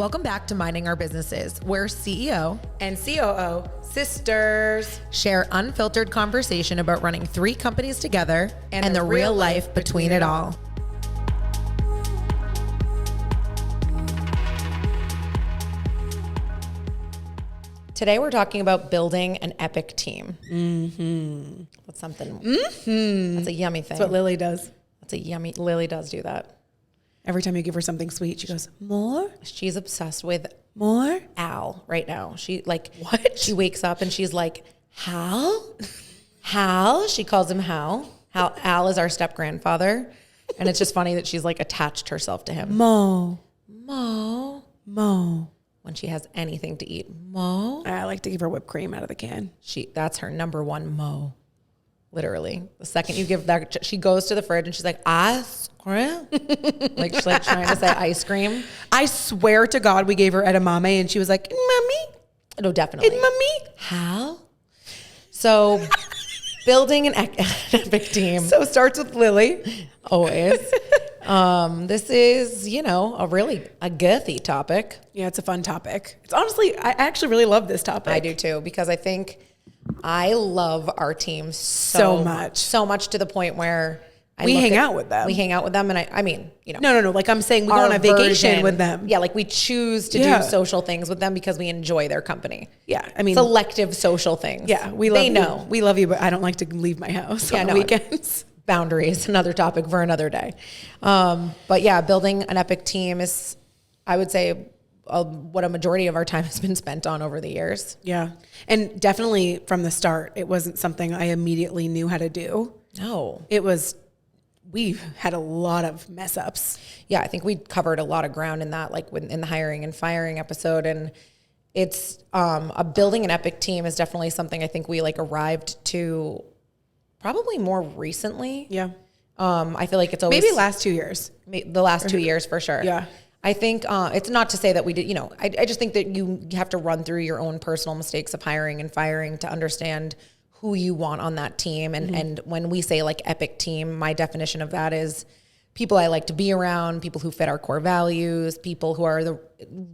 Welcome back to Minding Our Businesses, where CEO and COO sisters share unfiltered conversation about running 3 companies together and the real life between it all. Today we're talking about building an epic team. Mm-hmm. That's something. Mm-hmm. That's a yummy thing. That's what Lily does. That's a yummy. Lily does do that. Every time you give her something sweet, she goes, more? She's obsessed with more? Al right now. She like, what? She wakes up and she's like, Hal? Hal? She calls him Hal. Al is our step grandfather. And it's just funny that she's like attached herself to him. Mo. When she has anything to eat. Mo. I like to give her whipped cream out of the can. That's her number one Mo. Literally. The second you give that, she goes to the fridge and she's like, ice cream? Like she's like trying to say ice cream. I swear to God, we gave her edamame and she was like, mommy? No, definitely. Mommy? How? So building an epic team. So it starts with Lily. Always. This is, a girthy topic. Yeah, it's a fun topic. It's honestly, I actually really love this topic. I do too, because I think I love our team so much. So much to the point where we hang out with them. We hang out with them. And I mean, No. Like I'm saying we go on a vacation with them. Yeah. Like we choose to do social things with them because we enjoy their company. Yeah. I mean, selective social things. Yeah. We love you, but I don't like to leave my house on the weekends. Boundaries, another topic for another day. But yeah, building an epic team is, I would say, what a majority of our time has been spent on over the years. Yeah. And definitely from the start, it wasn't something I immediately knew how to do. No. We had a lot of mess ups. Yeah. I think we covered a lot of ground in that, like in the hiring and firing episode. And it's, building an epic team is definitely something I think we arrived to probably more recently. Yeah. I feel like it's always maybe last 2 years. The last 2 years for sure. Yeah. I think it's not to say that we did, I just think that you have to run through your own personal mistakes of hiring and firing to understand who you want on that team. And, and when we say epic team, my definition of that is people I like to be around, people who fit our core values, people who are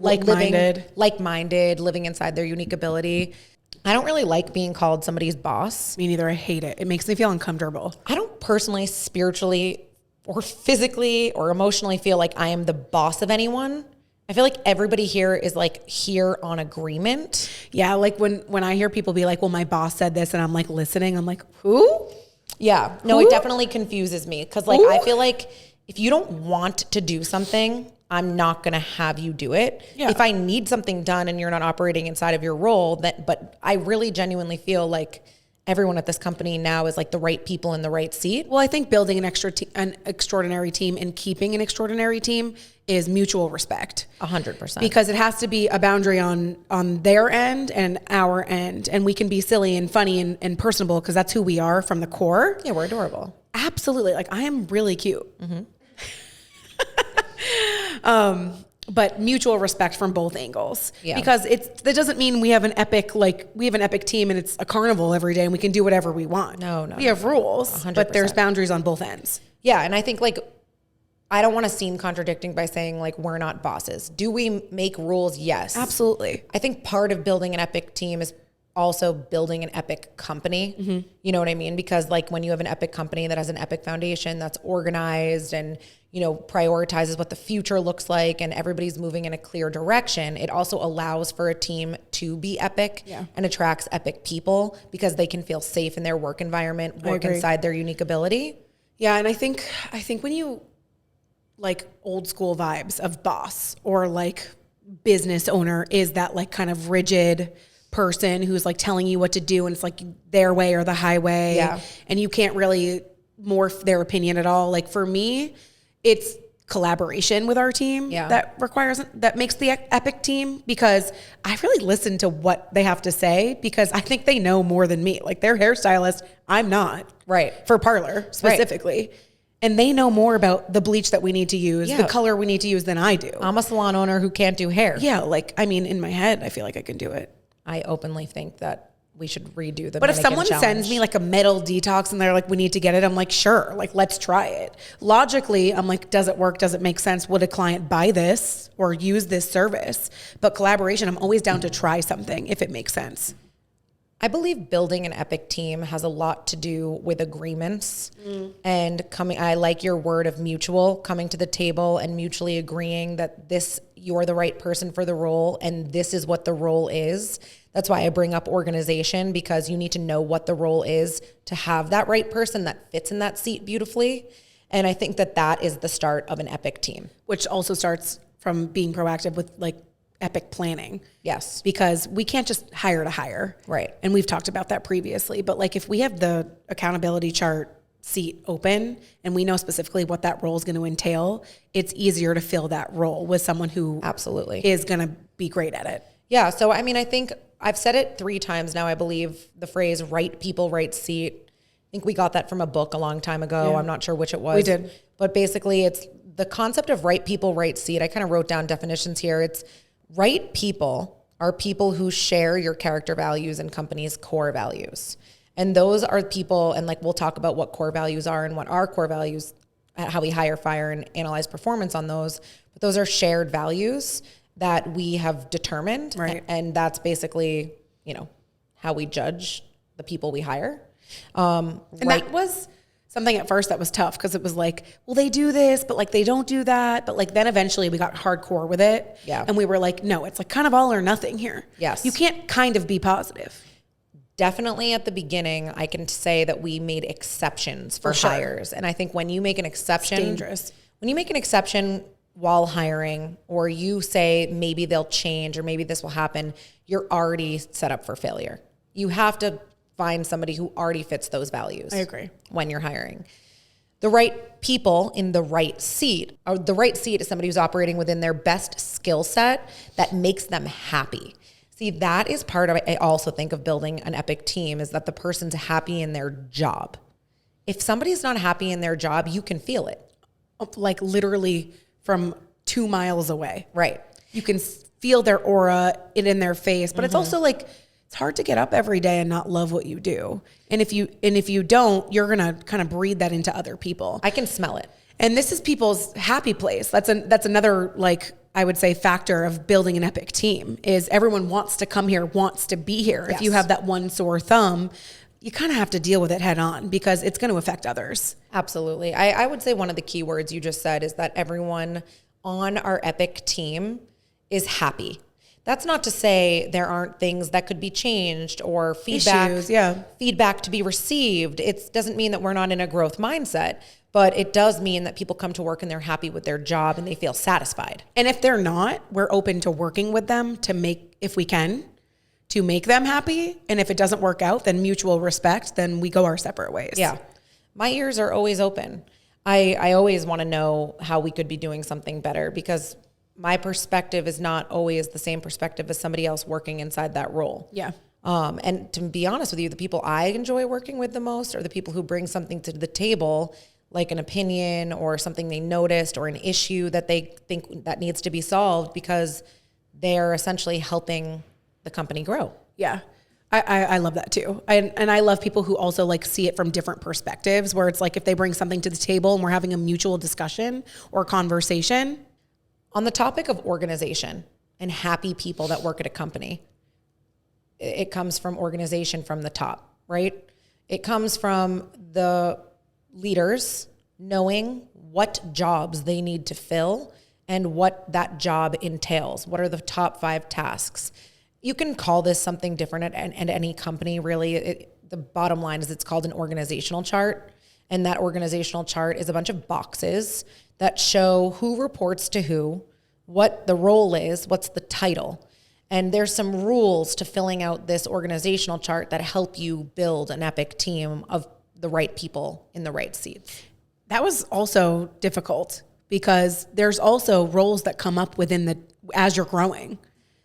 like-minded, living inside their unique ability. I don't really like being called somebody's boss. Me neither. I hate it. It makes me feel uncomfortable. I don't personally, spiritually, or physically or emotionally feel like I am the boss of anyone. I feel like everybody here is here on agreement. Yeah. Like when I hear people be like, well, my boss said this and I'm listening. I'm like, who? Yeah. No, it definitely confuses me. Cause I feel like if you don't want to do something, I'm not going to have you do it. Yeah. If I need something done and you're not operating inside of your role, but I really genuinely feel like everyone at this company now is the right people in the right seat. Well, I think building an extraordinary team and keeping an extraordinary team is mutual respect. 100%. Because it has to be a boundary on their end and our end. And we can be silly and funny and personable because that's who we are from the core. Yeah, we're adorable. Absolutely. I am really cute. Mm-hmm. But mutual respect from both angles. Yeah. Because that doesn't mean we have an epic team and it's a carnival every day and we can do whatever we want. No. We have rules, 100%. but there's boundaries on both ends. Yeah. And I think I don't want to seem contradicting by saying we're not bosses. Do we make rules? Yes. Absolutely. I think part of building an epic team is also building an epic company. Mm-hmm. You know what I mean? Because when you have an epic company that has an epic foundation that's organized and, prioritizes what the future looks like and everybody's moving in a clear direction, it also allows for a team to be epic and attracts epic people because they can feel safe in their work environment, work inside their unique ability. Yeah. And I think when you old school vibes of boss or business owner is that kind of rigid person who's telling you what to do and it's their way or the highway. Yeah. And you can't really morph their opinion at all. For me, it's collaboration with our team that makes the epic team because I really listen to what they have to say because I think they know more than me. They're hairstylist, I'm not. Right. For parlor specifically. Right. And they know more about the bleach that we need to use, the color we need to use than I do. I'm a salon owner who can't do hair. Yeah. In my head, I feel like I can do it. I openly think that we should redo the But if mannequin someone challenge. sends me like a metal detox and they're like, we need to get it, I'm like, sure, like, let's try it. Logically, I'm like, does it work? Does it make sense? Would a client buy this or use this service? But collaboration, I'm always down to try something if it makes sense. I believe building an epic team has a lot to do with agreements and I like your word of mutual, coming to the table and mutually agreeing that you're the right person for the role and this is what the role is. That's why I bring up organization, because you need to know what the role is to have that right person that fits in that seat beautifully. And I think that is the start of an epic team. Which also starts from being proactive with like epic planning. Yes. Because we can't just hire to hire. Right. And we've talked about that previously. But like if we have the accountability chart seat open and we know specifically what that role is going to entail, it's easier to fill that role with someone who absolutely is going to be great at it. Yeah. So, I mean, I think I've said it 3 times now, I believe, the phrase right people, right seat. I think we got that from a book a long time ago. Yeah. I'm not sure which it was. We did. But basically it's the concept of right people, right seat. I kind of wrote down definitions here. It's right people are people who share your character values and company's core values. And those are people, and like we'll talk about what core values are and what our core values, how we hire, fire, and analyze performance on those. But those are shared values that we have determined. Right. And that's basically, how we judge the people we hire. And that was something at first that was tough because it was like, well, they do this, but like they don't do that. But like then eventually we got hardcore with it. Yeah. And we were like, no, it's like kind of all or nothing here. Yes. You can't kind of be positive. Definitely at the beginning, I can say that we made exceptions for sure. hires. And I think when you make an exception, it's dangerous. When you make an exception while hiring, or you say maybe they'll change or maybe this will happen, you're already set up for failure. You have to find somebody who already fits those values. I agree. When you're hiring. The right people in the right seat, or the right seat is somebody who's operating within their best skill set that makes them happy. See, that is part of it. I also think of building an epic team is that the person's happy in their job. If somebody's not happy in their job, you can feel it. Like literally from 2 miles away. Right. You can feel their aura, it in their face, but it's also like, it's hard to get up every day and not love what you do. And if you don't, you're going to kind of breathe that into other people. I can smell it. And this is people's happy place. That's another, like, I would say, factor of building an epic team is everyone wants to come here, wants to be here. Yes. If you have that one sore thumb, you kind of have to deal with it head on because it's going to affect others. Absolutely. I would say one of the key words you just said is that everyone on our epic team is happy. That's not to say there aren't things that could be changed or feedback, issues, yeah. Feedback to be received. It doesn't mean that we're not in a growth mindset, but it does mean that people come to work and they're happy with their job and they feel satisfied. And if they're not, we're open to working with them to make, if we can, to make them happy. And if it doesn't work out, then mutual respect, then we go our separate ways. Yeah. My ears are always open. I always want to know how we could be doing something better because my perspective is not always the same perspective as somebody else working inside that role. Yeah. And to be honest with you, the people I enjoy working with the most are the people who bring something to the table, like an opinion or something they noticed or an issue that they think that needs to be solved because they're essentially helping the company grow. Yeah. I love that too. And I love people who also like see it from different perspectives where it's like if they bring something to the table and we're having a mutual discussion or conversation. On the topic of organization and happy people that work at a company, it comes from organization from the top, right? It comes from the leaders knowing what jobs they need to fill and what that job entails. What are the top 5 tasks? You can call this something different at any company, really. The bottom line is it's called an organizational chart. And that organizational chart is a bunch of boxes that show who reports to who, what the role is, what's the title. And there's some rules to filling out this organizational chart that help you build an epic team of the right people in the right seats. That was also difficult because there's also roles that come up as you're growing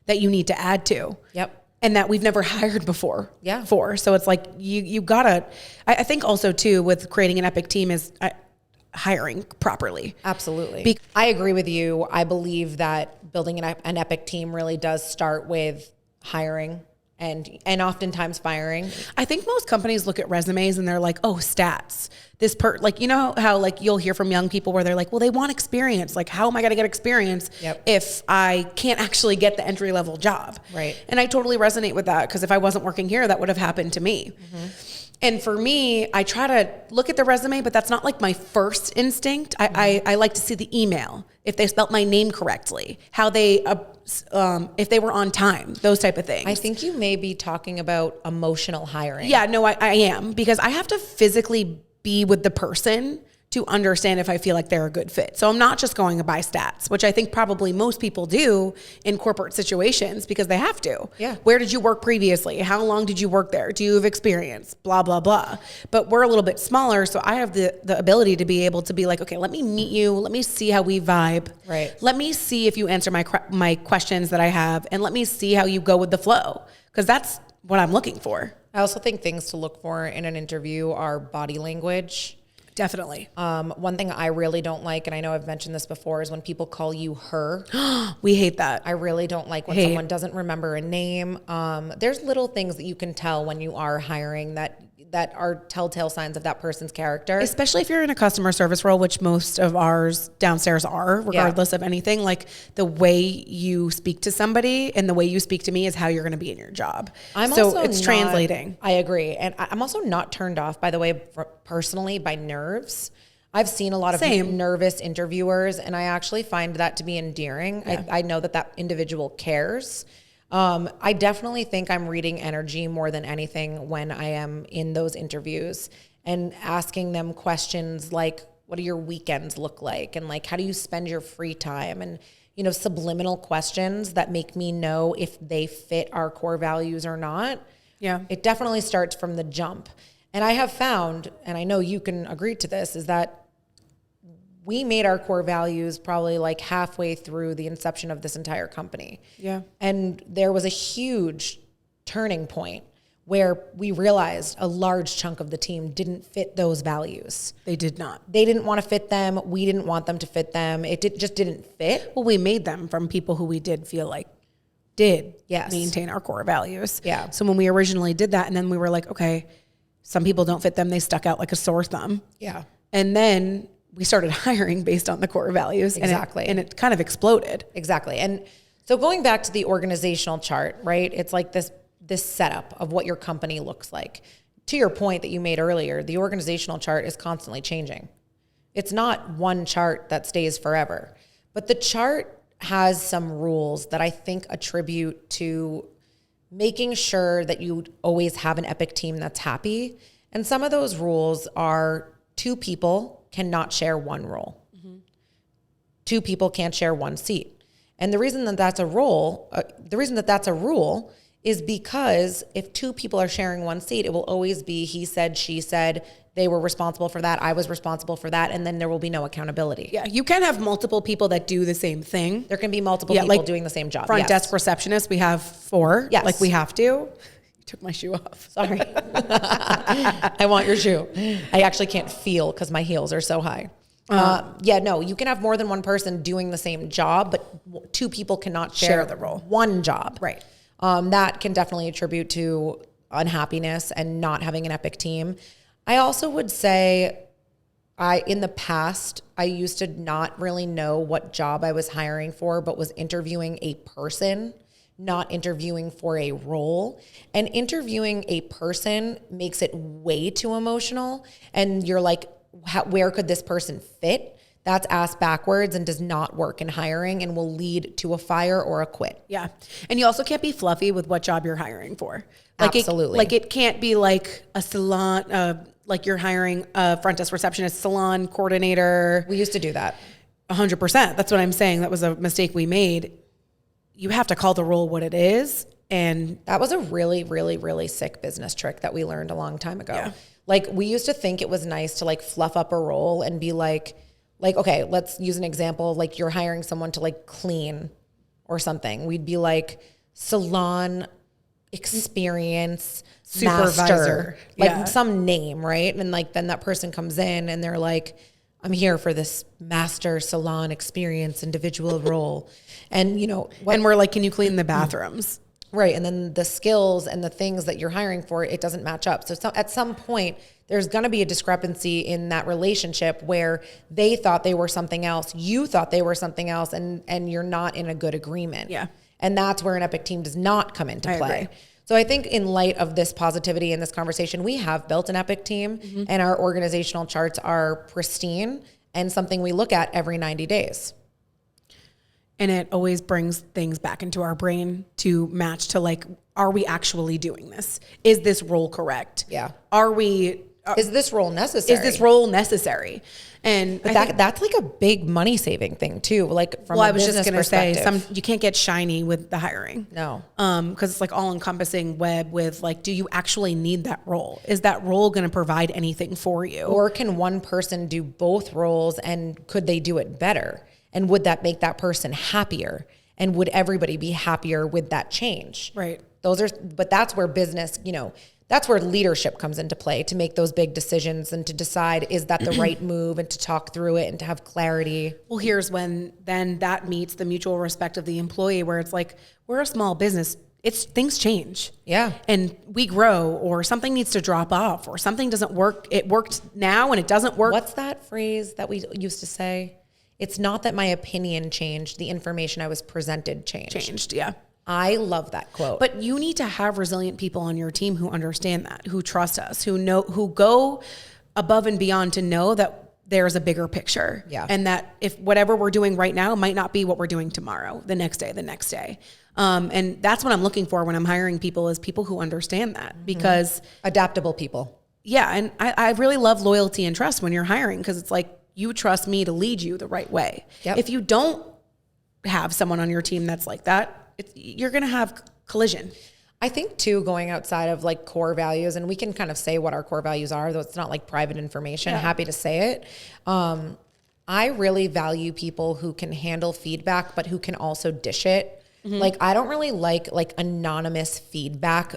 that you need to add to. Yep. And that we've never hired before. Yeah. So it's like you gotta, I think also too with creating an epic team is hiring properly. Absolutely. I agree with you. I believe that building an epic team really does start with hiring and oftentimes firing. I think most companies look at resumes and they're like, oh, stats. Like, you know how like you'll hear from young people where they're like, well, they want experience. Like, how am I going to get experience if I can't actually get the entry level job? Right. And I totally resonate with that, because if I wasn't working here, that would have happened to me. And for me, I try to look at the resume, but that's not like my first instinct. I like to see the email, if they spelt my name correctly, how they, if they were on time, those type of things. I think you may be talking about emotional hiring. Yeah, no, I am, because I have to physically be with the person to understand if I feel like they're a good fit. So I'm not just going by stats, which I think probably most people do in corporate situations because they have to. Yeah. Where did you work previously? How long did you work there? Do you have experience? Blah, blah, blah. But we're a little bit smaller, so I have the ability to be able to be like, okay, let me meet you. Let me see how we vibe. Right. Let me see if you answer my questions that I have, and let me see how you go with the flow, because that's what I'm looking for. I also think things to look for in an interview are body language. Definitely. One thing I really don't like, and I know I've mentioned this before, is when people call you her. We hate that. I really don't like when someone doesn't remember a name. There's little things that you can tell when you are hiring that are telltale signs of that person's character. Especially if you're in a customer service role, which most of ours downstairs are, regardless of anything. Like, the way you speak to somebody and the way you speak to me is how you're going to be in your job. It's translating. I agree. And I'm also not turned off, by the way, personally, by nerves. I've seen a lot of nervous interviewers, and I actually find that to be endearing. Yeah. I know that individual cares. I definitely think I'm reading energy more than anything when I am in those interviews and asking them questions like, what do your weekends look like? And like, how do you spend your free time? And, you know, subliminal questions that make me know if they fit our core values or not. Yeah. It definitely starts from the jump. And I have found, and I know you can agree to this, is that we made our core values probably like halfway through the inception of this entire company. Yeah. And there was a huge turning point where we realized a large chunk of the team didn't fit those values. They did not. They didn't want to fit them. We didn't want them to fit them. Just didn't fit. Well, we made them from people who we did feel like maintain our core values. Yeah. So when we originally did that, and then we were like, okay, some people don't fit them. They stuck out like a sore thumb. Yeah. And then we started hiring based on the core values. Exactly. And it kind of exploded. Exactly. And so going back to the organizational chart, right? It's like this setup of what your company looks like. To your point that you made earlier, the organizational chart is constantly changing. It's not one chart that stays forever. But the chart has some rules that I think attribute to making sure that you always have an Epic team that's happy. And some of those rules are 2 people cannot share one role. 2 people can't share one seat. And the reason that that's a rule, is because if 2 people are sharing one seat, it will always be he said, she said, they were responsible for that, I was responsible for that, and then there will be no accountability. Yeah, you can have multiple people that do the same thing. There can be multiple people doing the same job. Front desk receptionist, we have 4. Yes. Like, we have to. You took my shoe off. Sorry. I want your shoe. I actually can't feel because my heels are so high. You can have more than one person doing the same job, but 2 people cannot share the role. One job. Right. That can definitely attribute to unhappiness and not having an Epic team. I also would say in the past, I used to not really know what job I was hiring for, but was interviewing a person, not interviewing for a role. And interviewing a person makes it way too emotional. And you're like, where could this person fit? That's ass backwards and does not work in hiring and will lead to a fire or a quit. Yeah. And you also can't be fluffy with what job you're hiring for. Absolutely. It can't be like a salon, like you're hiring a front desk receptionist, salon coordinator. We used to do that. 100%. That's what I'm saying. That was a mistake we made. You have to call the role what it is. And that was a really, really, really sick business trick that we learned a long time ago. Yeah. Like, we used to think it was nice to like fluff up a role and be like, okay, let's use an example. Like, you're hiring someone to like clean or something. We'd be like salon experience supervisor, like some name, right? And like, then that person comes in and they're like, I'm here for this master salon experience individual role. And you know, and we're like, can you clean the bathrooms? Right. And then the skills and the things that you're hiring for, it doesn't match up. So at some point, there's going to be a discrepancy in that relationship where they thought they were something else, you thought they were something else, and you're not in a good agreement. Yeah. And that's where an Epic team does not come into play. Agree. So I think in light of this positivity in this conversation, we have built an Epic team, and our organizational charts are pristine and something we look at every 90 days. And it always brings things back into our brain to match to like, are we actually doing this? Is this role correct? Yeah. Is this role necessary? Is this role necessary? And that's like a big money saving thing too. Like from I a was just business going to perspective. say you can't get shiny with the hiring. No. Because it's like all encompassing web with like, do you actually need that role? Is that role going to provide anything for you? Or can one person do both roles, and could they do it better? And would that make that person happier? And would everybody be happier with that change? Right. But that's where business, that's where leadership comes into play, to make those big decisions and to decide, is that the right move, and to talk through it and to have clarity. Well, here's when then that meets the mutual respect of the employee, where it's like, we're a small business. Things change. Yeah. And we grow, or something needs to drop off, or something doesn't work. It worked now and it doesn't work. What's that phrase that we used to say? It's not that my opinion changed, the information I was presented changed. Yeah. I love that quote. But you need to have resilient people on your team who understand that, who trust us, who go above and beyond to know that there's a bigger picture. Yeah. And that if whatever we're doing right now might not be what we're doing tomorrow, the next day. And that's what I'm looking for when I'm hiring people, is people who understand that, because adaptable people. Yeah. And I really love loyalty and trust when you're hiring, because it's like, you trust me to lead you the right way. Yep. If you don't have someone on your team that's like that, you're going to have collision. I think too, going outside of like core values, and we can kind of say what our core values are, though it's not like private information. Yeah. Happy to say it. I really value people who can handle feedback, but who can also dish it. Mm-hmm. Like, I don't really like anonymous feedback,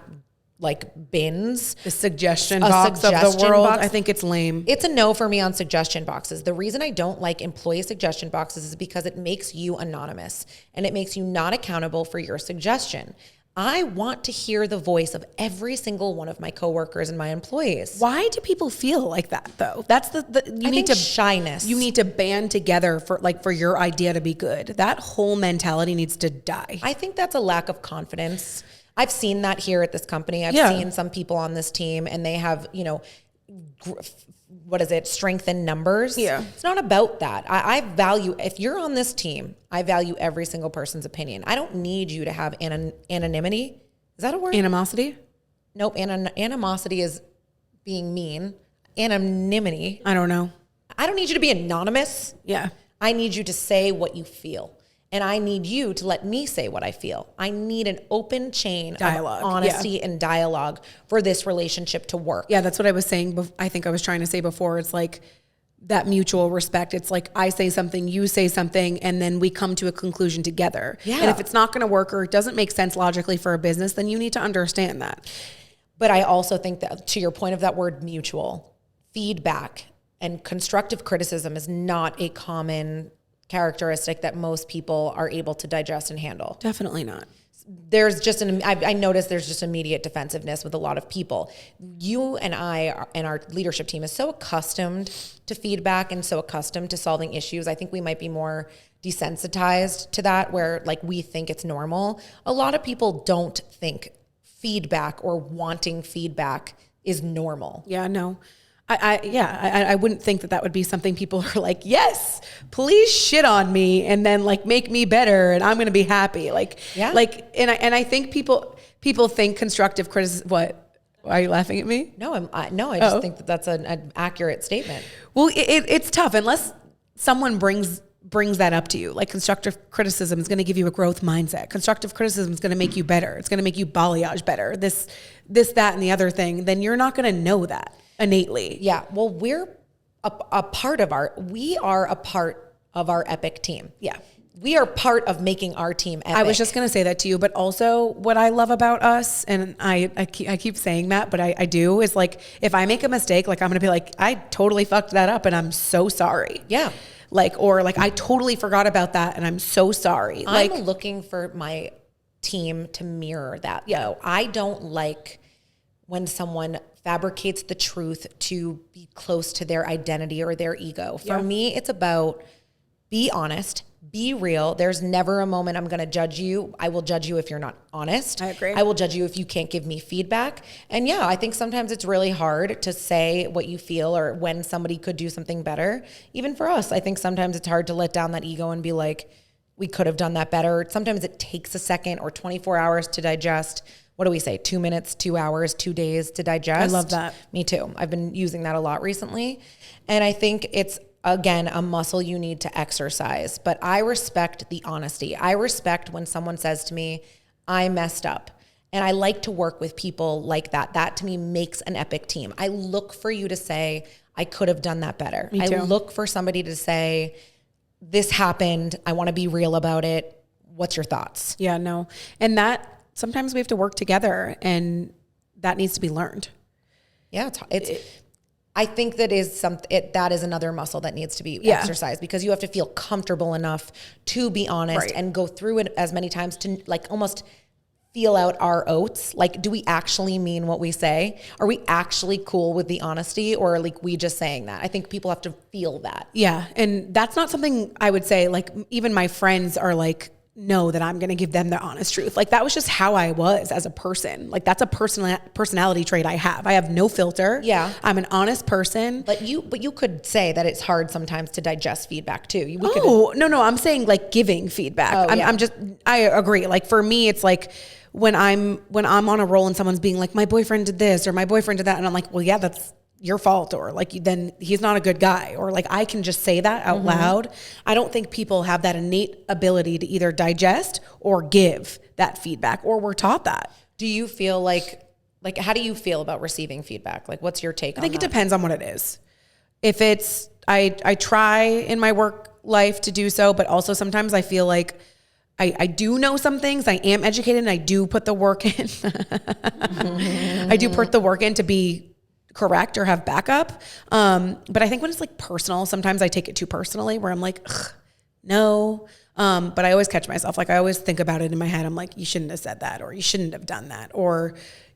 like bins. The suggestion box of the world. I think it's lame. It's a no for me on suggestion boxes. The reason I don't like employee suggestion boxes is because it makes you anonymous, and it makes you not accountable for your suggestion. I want to hear the voice of every single one of my coworkers and my employees. Why do people feel like that though? That's I think shyness. You need to band together for your idea to be good. That whole mentality needs to die. I think that's a lack of confidence. I've seen that here at this company. I've seen some people on this team, and they have, strength in numbers. Yeah. It's not about that. I value, if you're on this team, I value every single person's opinion. I don't need you to have anonymity. Is that a word? Animosity? Nope. Animosity is being mean. Anonymity. I don't know. I don't need you to be anonymous. Yeah. I need you to say what you feel. And I need you to let me say what I feel. I need an open chain dialogue, of honesty and dialogue for this relationship to work. Yeah, that's what I was saying. I think I was trying to say before. It's like that mutual respect. It's like I say something, you say something, and then we come to a conclusion together. Yeah. And if it's not going to work, or it doesn't make sense logically for a business, then you need to understand that. But I also think that, to your point of that word mutual, feedback and constructive criticism is not a common characteristic that most people are able to digest and handle. Definitely not. There's just I noticed there's just immediate defensiveness with a lot of people. You and I and our leadership team is so accustomed to feedback and so accustomed to solving issues. I think we might be more desensitized to that, where like we think it's normal. A lot of people don't think feedback or wanting feedback is normal. Yeah, no. I wouldn't think that would be something people are like, yes, please shit on me and then like make me better and I'm going to be happy. And I think people think constructive criticism. What? Are you laughing at me? No, I just think that that's an accurate statement. Well, it's tough unless someone brings that up to you. Like, constructive criticism is going to give you a growth mindset. Constructive criticism is going to make you better. It's going to make you balayage better. This, that, and the other thing. Then you're not going to know that innately. Yeah. Well, we're a part of we are a part of our Epic team. Yeah. We are part of making our team epic. I was just going to say that to you, but also what I love about us, and I keep saying that, but I do, is like, if I make a mistake, like I'm going to be like, I totally fucked that up and I'm so sorry. Yeah. Or I totally forgot about that and I'm so sorry. I'm looking for my team to mirror that though. I don't like when someone fabricates the truth to be close to their identity or their ego. For me, it's about be honest, be real. There's never a moment I'm going to judge you. I will judge you if you're not honest. I agree. I will judge you if you can't give me feedback. And yeah, I think sometimes it's really hard to say what you feel or when somebody could do something better. Even for us, I think sometimes it's hard to let down that ego and be like, we could have done that better. Sometimes it takes a second or 24 hours to digest. What do we say? 2 minutes, 2 hours, 2 days to digest. I love that. Me too. I've been using that a lot recently. And I think it's, again, a muscle you need to exercise. But I respect the honesty. I respect when someone says to me, I messed up. And I like to work with people like that. That to me makes an epic team. I look for you to say, I could have done that better. Me too. I look for somebody to say, this happened. I want to be real about it. What's your thoughts? Yeah, no. And that sometimes we have to work together and that needs to be learned. Yeah, I think that is another muscle that needs to be exercised because you have to feel comfortable enough to be honest and go through it as many times to like almost feel out our oats. Like, do we actually mean what we say? Are we actually cool with the honesty or like we just saying that? I think people have to feel that. Yeah. And that's not something I would say, like even my friends are like, know that I'm going to give them the honest truth. Like that was just how I was as a person. Like that's a personality trait I have. I have no filter. Yeah. I'm an honest person. But you could say that it's hard sometimes to digest feedback too. No. I'm saying like giving feedback. I agree. Like for me, it's like when I'm on a roll and someone's being like, my boyfriend did this or my boyfriend did that. And I'm like, well, yeah, that's your fault, or like then he's not a good guy, or like I can just say that out loud. I don't think people have that innate ability to either digest or give that feedback, or we're taught that. Do you feel like how do you feel about receiving feedback? Like what's your take on that? I think it depends on what it is. If it's I try in my work life to do so, but also sometimes I feel like I do know some things. I am educated and I do put the work in. I do put the work in to be correct or have backup. But I think when it's like personal, sometimes I take it too personally where I'm like, no. But I always catch myself. Like I always think about it in my head. I'm like, you shouldn't have said that, or you shouldn't have done that, or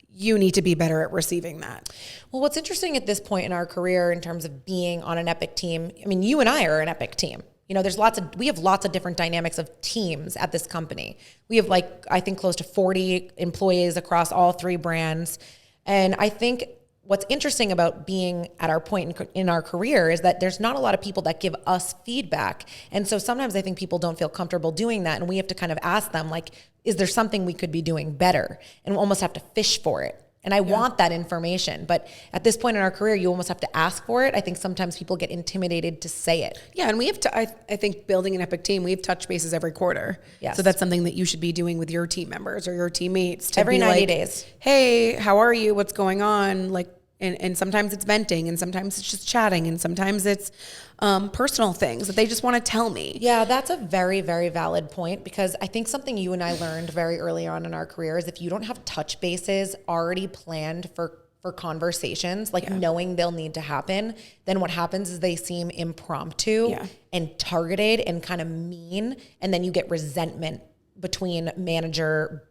you need to be better at receiving that. Well, what's interesting at this point in our career in terms of being on an epic team, I mean, you and I are an epic team. You know, we have lots of different dynamics of teams at this company. We have like, I think close to 40 employees across all 3 brands. And I think what's interesting about being at our point in our career is that there's not a lot of people that give us feedback. And so sometimes I think people don't feel comfortable doing that. And we have to kind of ask them, like, is there something we could be doing better? And we almost have to fish for it. And I want that information. But at this point in our career, you almost have to ask for it. I think sometimes people get intimidated to say it. Yeah. And we have to, I think building an epic team, we have touch bases every quarter. Yes. So that's something that you should be doing with your team members or your teammates. To every be 90 like, days. Hey, how are you? What's going on? Like, and sometimes it's venting, and sometimes it's just chatting, and sometimes it's personal things that they just want to tell me. Yeah, that's a very, very valid point, because I think something you and I learned very early on in our career is if you don't have touch bases already planned for conversations, like knowing they'll need to happen, then what happens is they seem impromptu and targeted and kind of mean, and then you get resentment between manager,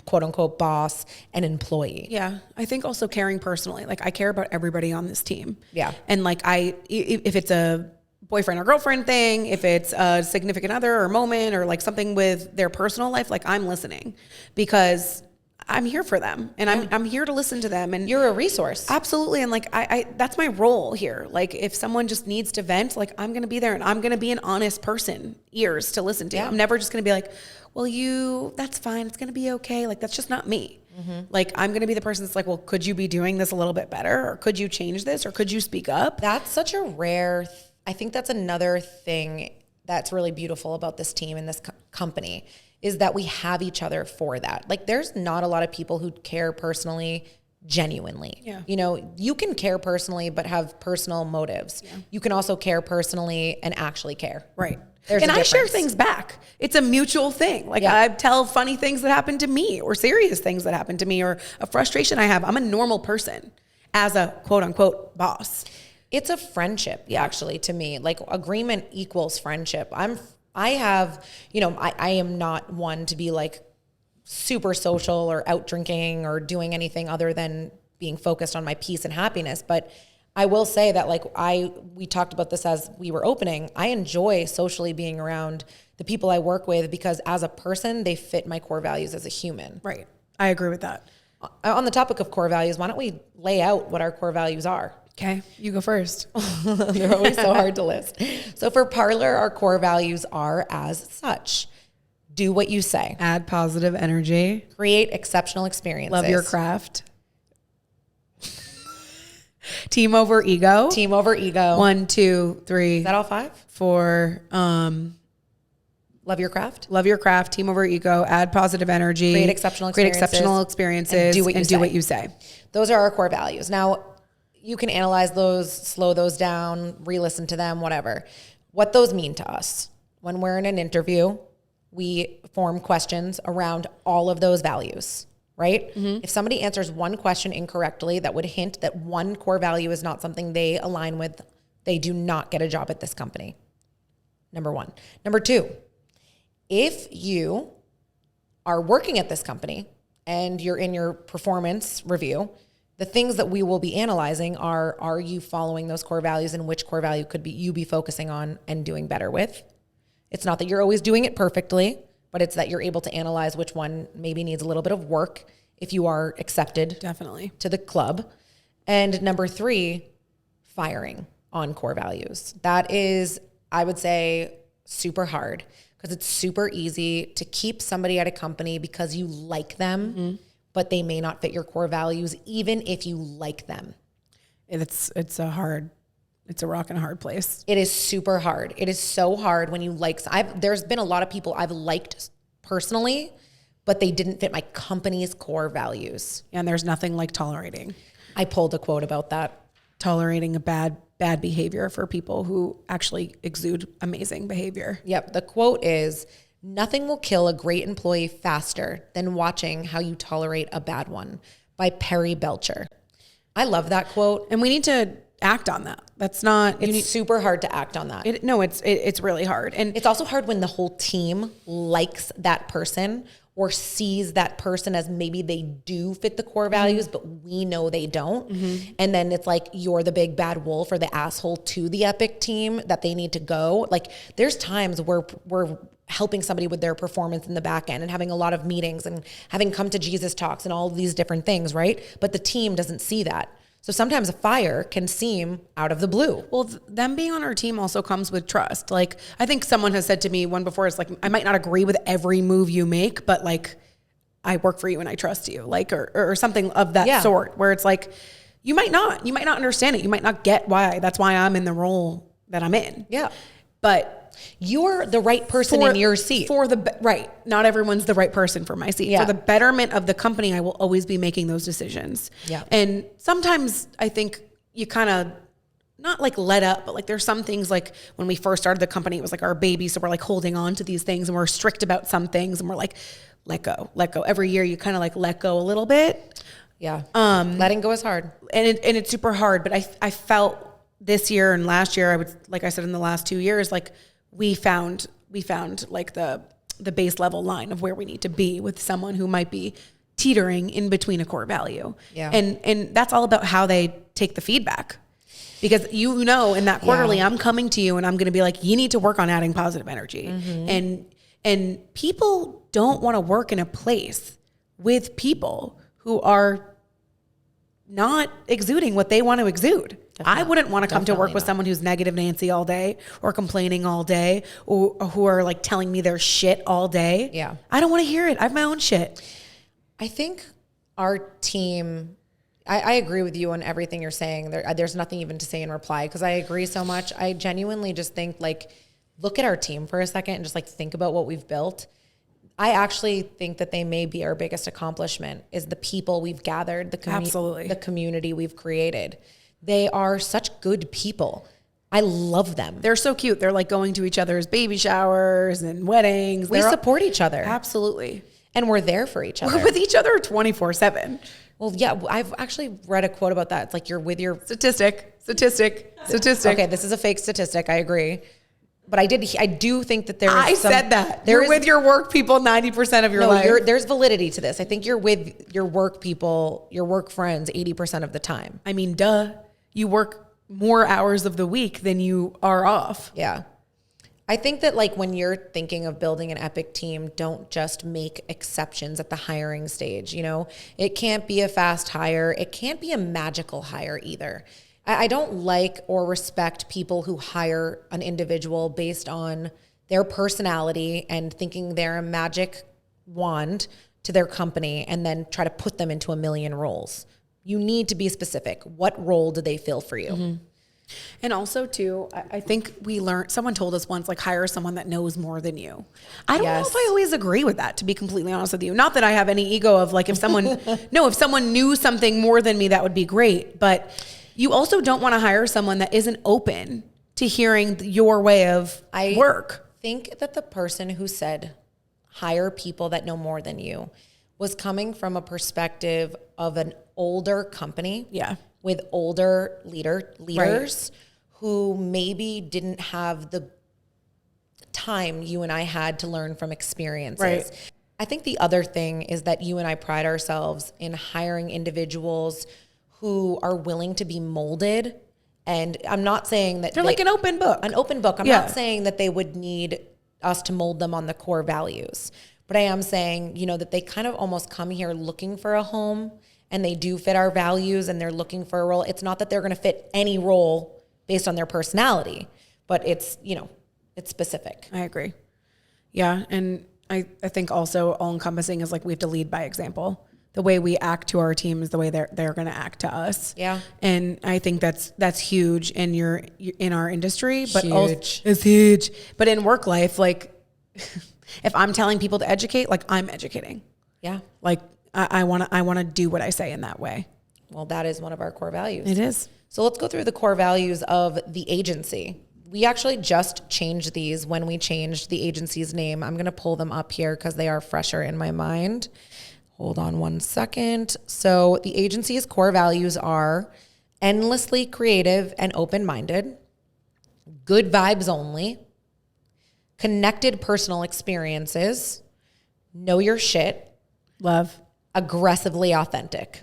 quote unquote, boss and employee. Yeah. I think also caring personally. Like I care about everybody on this team. Yeah. And like if it's a boyfriend or girlfriend thing, if it's a significant other or moment or like something with their personal life, like I'm listening because I'm here for them and I'm here to listen to them. And you're a resource. Absolutely. And like, I that's my role here. Like if someone just needs to vent, like I'm going to be there and I'm going to be an honest person, ears to listen to. I'm never just going to be like, well, that's fine. It's going to be okay. Like, that's just not me. Mm-hmm. Like, I'm going to be the person that's like, well, could you be doing this a little bit better? Or could you change this? Or could you speak up? That's such a rare, I think that's another thing that's really beautiful about this team and this company is that we have each other for that. Like, there's not a lot of people who care personally, genuinely. Yeah. You know, you can care personally, but have personal motives. Yeah. You can also care personally and actually care. Right. And I share things back. It's a mutual thing. Like I tell funny things that happen to me or serious things that happen to me or a frustration I have. I'm a normal person as a quote unquote boss. It's a friendship, actually, to me. Like agreement equals friendship. I am not one to be like super social or out drinking or doing anything other than being focused on my peace and happiness. But I will say that like we talked about this as we were opening. I enjoy socially being around the people I work with because as a person, they fit my core values as a human. Right. I agree with that. On the topic of core values, why don't we lay out what our core values are? Okay, you go first. They're always so hard to list. So for Parlor, our core values are as such. Do what you say. Add positive energy. Create exceptional experiences. Love your craft. Team over ego. Team over ego. 1, 2, 3. Is that all 5? 4. Love your craft. Love your craft. Team over ego. Add positive energy. Create exceptional experiences. And do what you say. Those are our core values. Now, you can analyze those, slow those down, re-listen to them, whatever. What those mean to us. When we're in an interview, we form questions around all of those values, right? If somebody answers one question incorrectly, that would hint that one core value is not something they align with, they do not get a job at this company. Number 1. Number 2, if you are working at this company and you're in your performance review, the things that we will be analyzing are you following those core values and which core value could be you be focusing on and doing better with? It's not that you're always doing it perfectly, but it's that you're able to analyze which one maybe needs a little bit of work if you are accepted Definitely to the club. And number 3, firing on core values. That is, I would say, super hard because it's super easy to keep somebody at a company because you like them, but they may not fit your core values, even if you like them. It's a rock and a hard place. It is super hard. It is so hard when you like, there's been a lot of people I've liked personally, but they didn't fit my company's core values. And there's nothing like tolerating. I pulled a quote about that. Tolerating a bad behavior for people who actually exude amazing behavior. Yep. The quote is, "Nothing will kill a great employee faster than watching how you tolerate a bad one," by Perry Belcher. I love that quote. And we need to act on that. That's not... It's super hard to act on that. It's really hard. And it's also hard when the whole team likes that person or sees that person as maybe they do fit the core values, but we know they don't. And then it's like, you're the big bad wolf or the asshole to the Epic team that they need to go. Like there's times where we're helping somebody with their performance in the back end and having a lot of meetings and having come to Jesus talks and all of these different things, right? But the team doesn't see that. So sometimes a fire can seem out of the blue. Well, them being on our team also comes with trust. Like, I think someone has said to me one before, it's like, I might not agree with every move you make, but like, I work for you and I trust you, like, or something of that sort, where it's like, you might not understand it. You might not get why. That's why I'm in the role that I'm in. Yeah. But you're the right person in your seat. Right. Not everyone's the right person for my seat. Yeah. For the betterment of the company, I will always be making those decisions. Yeah. And sometimes I think you kind of, not like let up, but like there's some things like when we first started the company, it was like our baby. So we're like holding on to these things and we're strict about some things and we're like, let go. Every year you kind of like let go a little bit. Yeah. Letting go is hard. And it's super hard. But I felt this year and last year, like I said, in the last 2 years, like we found like the base level line of where we need to be with someone who might be teetering in between a core value. Yeah. And that's all about how they take the feedback. Because in that quarterly, I'm coming to you and I'm going to be like, you need to work on adding positive energy. And people don't want to work in a place with people who are not exuding what they want to exude. Definitely. I wouldn't want to come to work with someone who's negative Nancy all day or complaining all day or who are like telling me their shit all day. Yeah. I don't want to hear it. I have my own shit. I think our team, I agree with you on everything you're saying. There's nothing even to say in reply because I agree so much. I genuinely just think like, look at our team for a second and just like think about what we've built. I actually think that they may be our biggest accomplishment is the people we've gathered, Absolutely. The community we've created. They are such good people. I love them. They're so cute. They're like going to each other's baby showers and weddings. We support each other. Absolutely. And we're there for each other. We're with each other 24/7. Well, yeah, I've actually read a quote about that. It's like you're with your... Statistic. Okay, this is a fake statistic. I agree. But I do think that said that. You're with your work people 90% of your life. There's validity to this. I think you're with your work people, your work friends 80% of the time. I mean, duh. You work more hours of the week than you are off. Yeah. I think that like when you're thinking of building an epic team, don't just make exceptions at the hiring stage. You know, it can't be a fast hire. It can't be a magical hire either. I don't like or respect people who hire an individual based on their personality and thinking they're a magic wand to their company and then try to put them into a million roles. You need to be specific. What role do they fill for you? Mm-hmm. And also too, I think someone told us once, like, hire someone that knows more than you. I don't know if I always agree with that, to be completely honest with you. Not that I have any ego of like, if someone knew something more than me, that would be great. But you also don't want to hire someone that isn't open to hearing your way of work. I think that the person who said hire people that know more than you was coming from a perspective of an older company. Yeah. With older leaders who maybe didn't have the time you and I had to learn from experiences. Right. I think the other thing is that you and I pride ourselves in hiring individuals who are willing to be molded. And I'm not saying that they're like an open book. I'm not saying that they would need us to mold them on the core values. But I am saying, you know, that they kind of almost come here looking for a home. And they do fit our values and they're looking for a role. It's not that they're going to fit any role based on their personality, but it's, you know, it's specific. I agree. Yeah. And I think also all encompassing is like we have to lead by example. The way we act to our team is the way they're going to act to us. Yeah. And I think that's huge in in our industry, but huge. It's huge. But in work life, like if I'm telling people to educate, like I'm educating. Yeah. Like, I want to do what I say in that way. Well, that is one of our core values. It is. So let's go through the core values of the agency. We actually just changed these when we changed the agency's name. I'm going to pull them up here because they are fresher in my mind. Hold on one second. So the agency's core values are endlessly creative and open-minded, good vibes only, connected personal experiences, know your shit, love, aggressively authentic.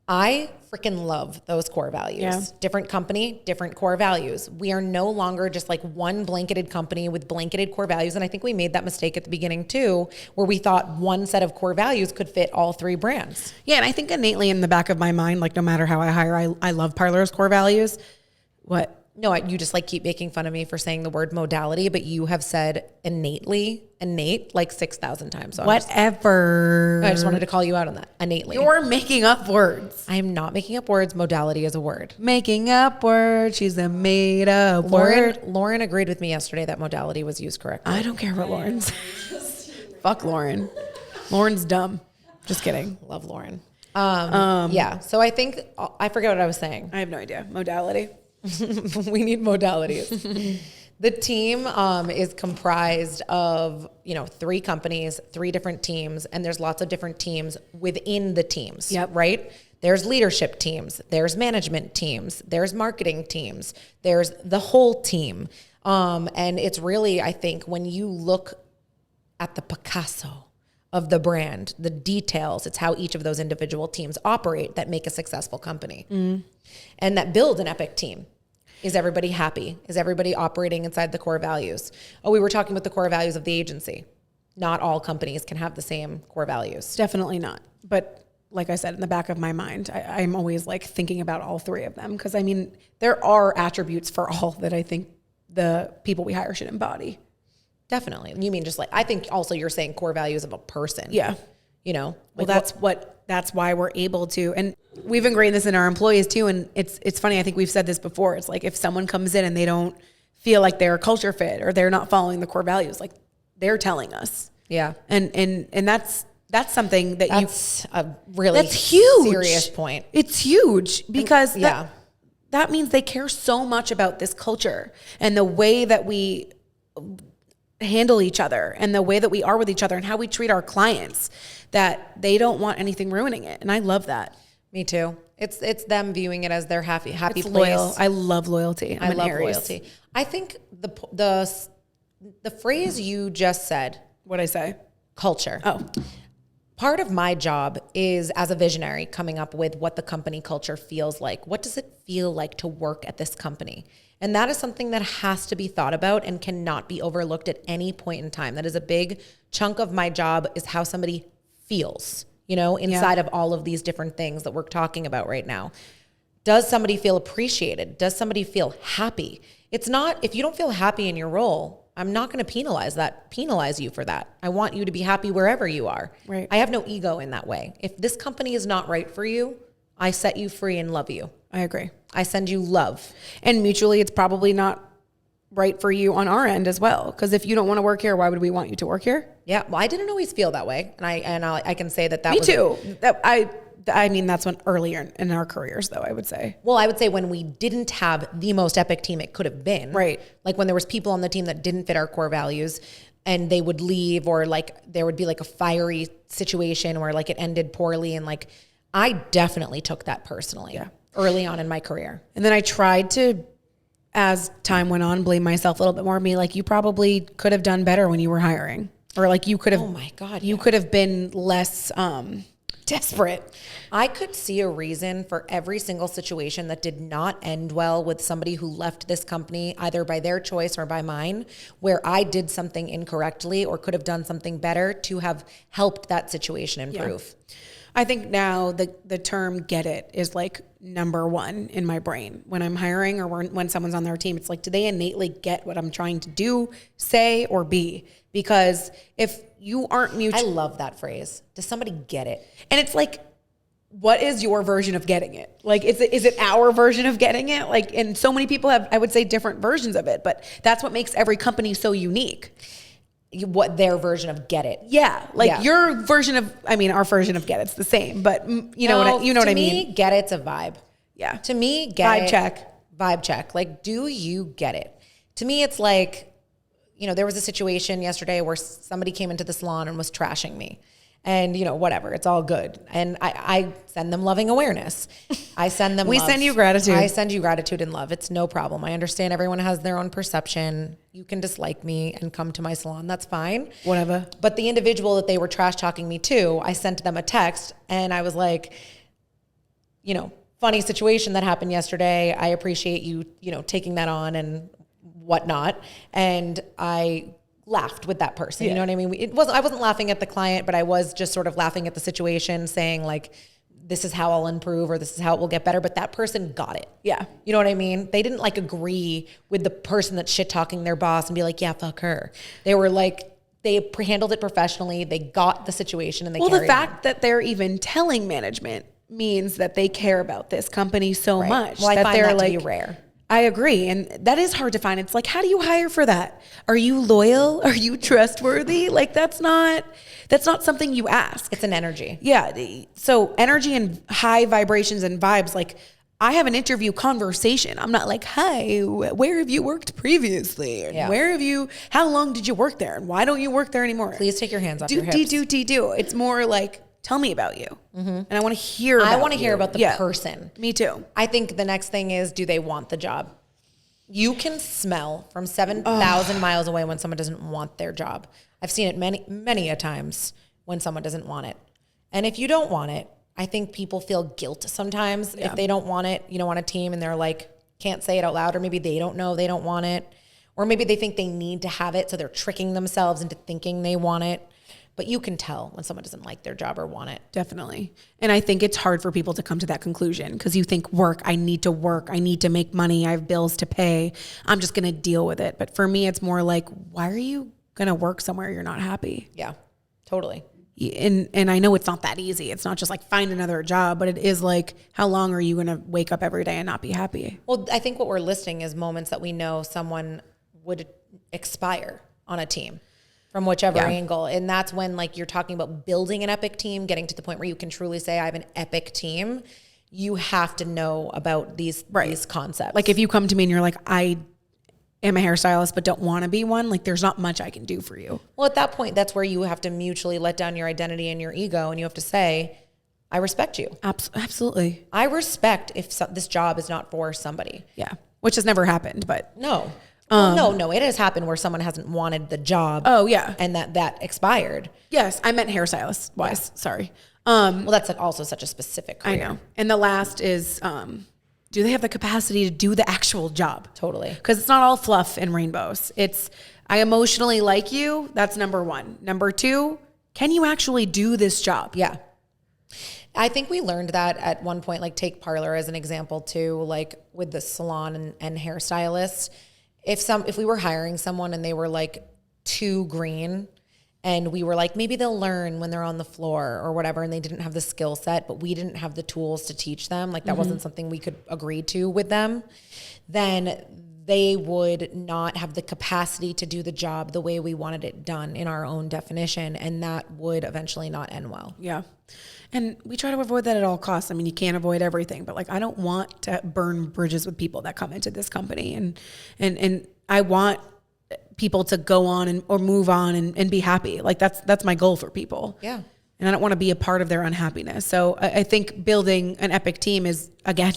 I freaking love those core values. Yeah. Different company, different core values. We are no longer just like one blanketed company with blanketed core values. And I think we made that mistake at the beginning too, where we thought one set of core values could fit all three brands. Yeah. And I think innately in the back of my mind, like no matter how I hire, I love Parlor's core values. What? No, you just like keep making fun of me for saying the word modality, but you have said innate like 6,000 times. So whatever. I just wanted to call you out on that. Innately. You're making up words. I am not making up words. Modality is a word. Making up words. She's a made up word. Lauren agreed with me yesterday that modality was used correctly. I don't care what Lauren says. Fuck Lauren. Lauren's dumb. Just kidding. Love Lauren. Yeah. So I think, I forget what I was saying. I have no idea. Modality. We need modalities. The team is comprised of, 3 companies, 3 different teams, and there's lots of different teams within the teams. Yep. Right? There's leadership teams, there's management teams, there's marketing teams, there's the whole team. And it's really, I think, when you look at the Picasso of the brand, the details, it's how each of those individual teams operate that make a successful company. And that build an epic team. Is everybody happy? Is everybody operating inside the core values? Oh, we were talking about the core values of the agency. Not all companies can have the same core values. Definitely not. But like I said, in the back of my mind, I'm always like thinking about all 3 of them. Because I mean, there are attributes for all that I think the people we hire should embody. Definitely. You mean just like, I think also you're saying core values of a person. Yeah. Like that's why we're able to, and we've ingrained this in our employees too. And it's funny. I think we've said this before. It's like if someone comes in and they don't feel like they're a culture fit or they're not following the core values, like they're telling us. Yeah. And that's something that's a really that's huge. Serious point. It's huge because that means they care so much about this culture and the way that we handle each other and the way that we are with each other and how we treat our clients, that they don't want anything ruining it. And I love that. Me too. It's them viewing it as their happy It's place. loyal. I love loyalty. I love loyalty. I think the phrase you just said. What'd I say? Culture. Oh. Part of my job is, as a visionary, coming up with what the company culture feels like. What does it feel like to work at this company? And that is something that has to be thought about and cannot be overlooked at any point in time. That is a big chunk of my job, is how somebody feels, inside of all of these different things that we're talking about right now. Does somebody feel appreciated? Does somebody feel happy? It's not, if you don't feel happy in your role, I'm not going to penalize you for that. I want you to be happy wherever you are. Right. I have no ego in that way. If this company is not right for you, I set you free and love you. I agree. I send you love. And mutually, it's probably not right for you on our end as well. Because if you don't want to work here, why would we want you to work here? Yeah. Well, I didn't always feel that way. And I can say that Me too. I mean, that's when earlier in our careers, though, I would say. Well, I would say when we didn't have the most epic team it could have been. Right. Like when there was people on the team that didn't fit our core values and they would leave, or like there would be like a fiery situation where like it ended poorly. And like, I definitely took that personally early on in my career. And then I tried to, as time went on, blame myself a little bit more. Me, like, you probably could have done better when you were hiring. Or like you could have, oh my God, you could have been less desperate. I could see a reason for every single situation that did not end well with somebody who left this company, either by their choice or by mine, where I did something incorrectly or could have done something better to have helped that situation improve. Yeah. I think now the term "get it" is like number one in my brain when I'm hiring or when someone's on their team. It's like, do they innately get what I'm trying to do, say, or be? Because if you aren't mutual, I love that phrase. Does somebody get it? And it's like, what is your version of getting it? Like, is it our version of getting it? Like, and so many people have, I would say, different versions of it, but that's what makes every company so unique. What their version of get it. Yeah. Like your version of, I mean, our version of get it's the same, but you know what I mean? To me, get it's a vibe. Yeah. To me, get it. Vibe check. Like, do you get it? To me, it's like, there was a situation yesterday where somebody came into the salon and was trashing me. And, whatever, it's all good. And I send them loving awareness. I send them We love. send you gratitude. I send you gratitude and love. It's no problem. I understand everyone has their own perception. You can dislike me and come to my salon. That's fine. Whatever. But the individual that they were trash talking me to, I sent them a text and I was like, funny situation that happened yesterday. I appreciate you, taking that on and whatnot. And I laughed with that person. You know what I mean? I wasn't laughing at the client, but I was just sort of laughing at the situation, saying like, this is how I'll improve, or this is how it will get better. But that person got it. Yeah. You know what I mean? They didn't like agree with the person that's shit talking their boss and be like, yeah, fuck her. They were like, they handled it professionally. They got the situation and they carried the fact that they're even telling management means that they care about this company so much. Well, I that find they're that like, to be rare. I agree. And that is hard to find. It's like, how do you hire for that? Are you loyal? Are you trustworthy? Like, that's not something you ask. It's an energy. Yeah. So energy and high vibrations and vibes, like, I have an interview conversation. I'm not like, hi, where have you worked previously? And how long did you work there? And why don't you work there anymore? Please take your hands off your hips. Do. It's more like, tell me about you. Mm-hmm. And I want to hear about the person. Me too. I think the next thing is, do they want the job? You can smell from 7,000 miles away when someone doesn't want their job. I've seen it many, many a times when someone doesn't want it. And if you don't want it, I think people feel guilt sometimes if they don't want it, on a team and they're like, can't say it out loud, or maybe they don't know they don't want it. Or maybe they think they need to have it, so they're tricking themselves into thinking they want it. But you can tell when someone doesn't like their job or want it. Definitely. And I think it's hard for people to come to that conclusion because you think I need to make money, I have bills to pay, I'm just going to deal with it. But for me, it's more like, why are you going to work somewhere you're not happy? Yeah, totally. And I know it's not that easy. It's not just like find another job, but it is like, how long are you going to wake up every day and not be happy? Well, I think what we're listing is moments that we know someone would expire on a team from whichever angle. And that's when, like, you're talking about building an epic team, getting to the point where you can truly say, I have an epic team. You have to know about these concepts. Like, if you come to me and you're like, I am a hairstylist but don't want to be one, like, there's not much I can do for you. Well, at that point, that's where you have to mutually let down your identity and your ego, and you have to say, I respect you. Absolutely. I respect if this job is not for somebody. Yeah. Which has never happened, but. No. Well, no, it has happened where someone hasn't wanted the job. Oh, yeah. And that expired. Yes. I meant hairstylist wise. Yeah. Sorry. Well, that's also such a specific career. I know. And the last is, do they have the capacity to do the actual job? Totally. Because it's not all fluff and rainbows. It's, I emotionally like you. That's number one. Number two, can you actually do this job? Yeah. I think we learned that at one point, like take parlor as an example too, like with the salon and hairstylist. If we were hiring someone and they were like too green and we were like, maybe they'll learn when they're on the floor or whatever, and they didn't have the skill set, but we didn't have the tools to teach them, like that wasn't something we could agree to with them, then they would not have the capacity to do the job the way we wanted it done in our own definition. And that would eventually not end well. Yeah. And we try to avoid that at all costs. I mean, you can't avoid everything, but like, I don't want to burn bridges with people that come into this company. And I want people to go on or move on and be happy. Like that's my goal for people. Yeah. And I don't want to be a part of their unhappiness. So I think building an epic team is, again,